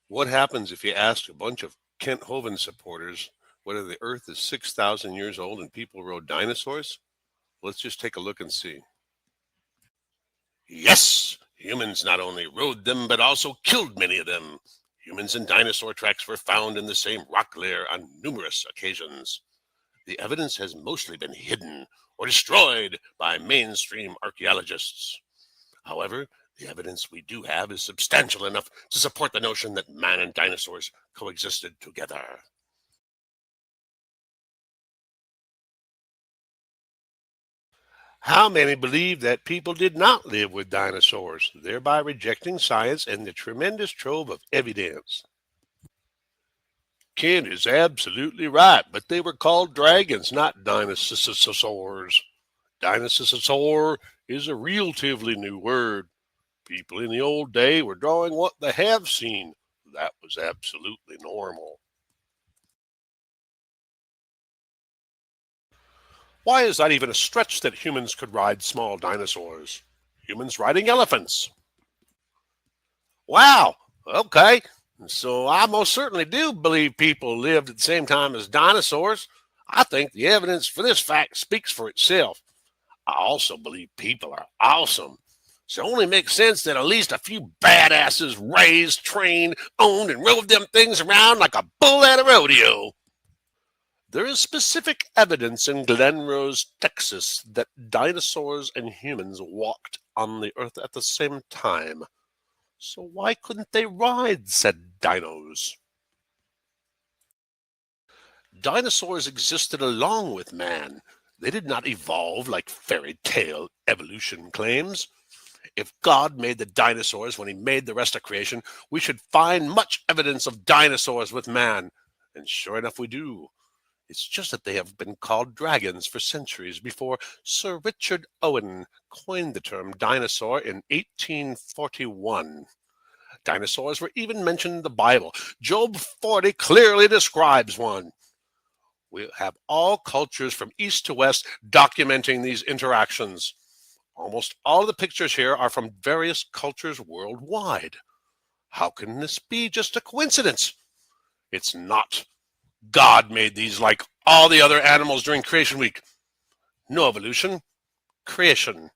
What happens if you ask a bunch of Kent Hovind supporters whether the Earth is 6,000 years old and people rode dinosaurs? Let's just take a look and see. Yes, humans not only rode them but also killed many of them. Humans and dinosaur tracks were found in the same rock layer on numerous occasions. The evidence has mostly been hidden or destroyed by mainstream archaeologists. However, the evidence we do have is substantial enough to support the notion that man and dinosaurs coexisted together. How many believe that people did not live with dinosaurs, thereby rejecting science and the tremendous trove of evidence? Ken is absolutely right, but they were called dragons, not dinosaurs. Dinosaur is a relatively new word. People in the old day were drawing what they have seen. That was absolutely normal. Why is that even a stretch that humans could ride small dinosaurs? Humans riding elephants. Wow, okay. So I most certainly do believe people lived at the same time as dinosaurs. I think the evidence for this fact speaks for itself. I also believe people are awesome. So it only makes sense that at least a few badasses raised, trained, owned, and rode them things around like a bull at a rodeo. There is specific evidence in Glen Rose, Texas, that dinosaurs and humans walked on the earth at the same time. So why couldn't they ride said dinos? Dinosaurs existed along with man. They did not evolve like fairy tale evolution claims. If God made the dinosaurs when he made the rest of creation, we should find much evidence of dinosaurs with man. And sure enough, we do. It's just that they have been called dragons for centuries before Sir Richard Owen coined the term dinosaur in 1841. Dinosaurs were even mentioned in the Bible. Job 40 clearly describes one. We have all cultures from east to west documenting these interactions. Almost all of the pictures here are from various cultures worldwide. How can this be just a coincidence? It's not. God made these like all the other animals during creation week. No evolution, creation,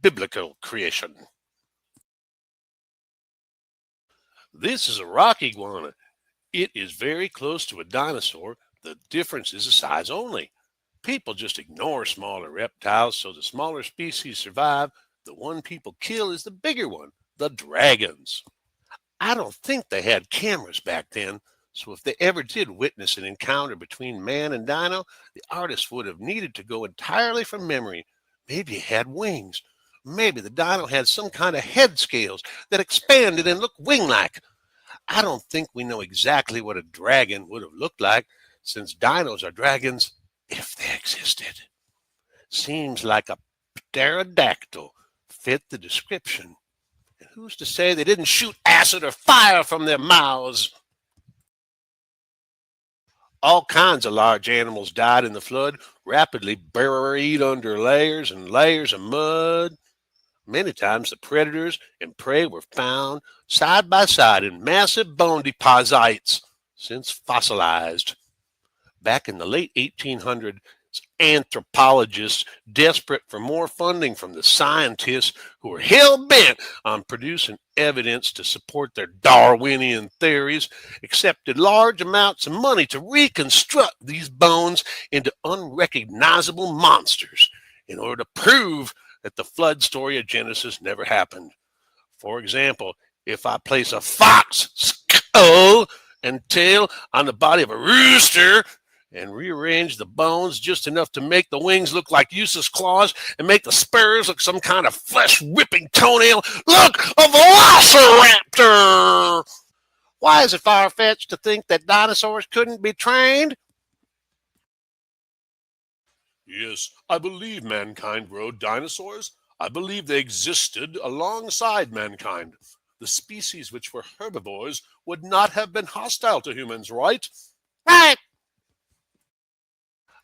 biblical creation. This is a rock iguana. It is very close to a dinosaur. The difference is the size only. People just ignore smaller reptiles, so the smaller species survive. The one people kill is the bigger one, the dragons. I don't think they had cameras back then, so if they ever did witness an encounter between man and dino, the artist would have needed to go entirely from memory. Maybe it had wings. Maybe the dino had some kind of head scales that expanded and looked wing-like. I don't think we know exactly what a dragon would have looked like, since dinos are dragons if they existed. Seems like a pterodactyl fit the description. And who's to say they didn't shoot acid or fire from their mouths? All kinds of large animals died in the flood, rapidly buried under layers and layers of mud. Many times the predators and prey were found side by side in massive bone deposits, since fossilized. Back in the late 1800s, anthropologists, desperate for more funding from the scientists who were hell bent on producing evidence to support their Darwinian theories, accepted large amounts of money to reconstruct these bones into unrecognizable monsters in order to prove that the flood story of Genesis never happened. For example, if I place a fox skull and tail on the body of a rooster and rearrange the bones just enough to make the wings look like useless claws and make the spurs look some kind of flesh-ripping toenail, look, a velociraptor! Why is it far-fetched to think that dinosaurs couldn't be trained? Yes, I believe mankind rode dinosaurs. I believe they existed alongside mankind. The species which were herbivores would not have been hostile to humans, right? Right.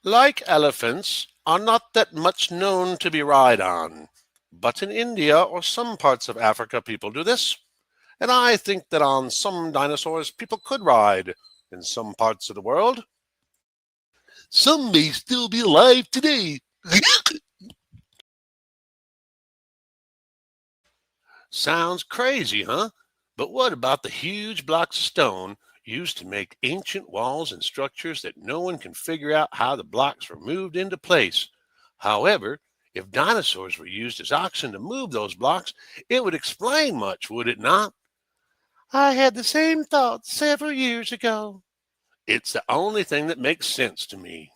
Like elephants, are not that much known to be relied on. But in India or some parts of Africa, people do this. And I think that on some dinosaurs people could ride in some parts of the world. Some may still be alive today. Sounds crazy, huh? But what about the huge blocks of stone used to make ancient walls and structures that no one can figure out how the blocks were moved into place? However, if dinosaurs were used as oxen to move those blocks, it would explain much, would it not? I had the same thought several years ago. It's the only thing that makes sense to me.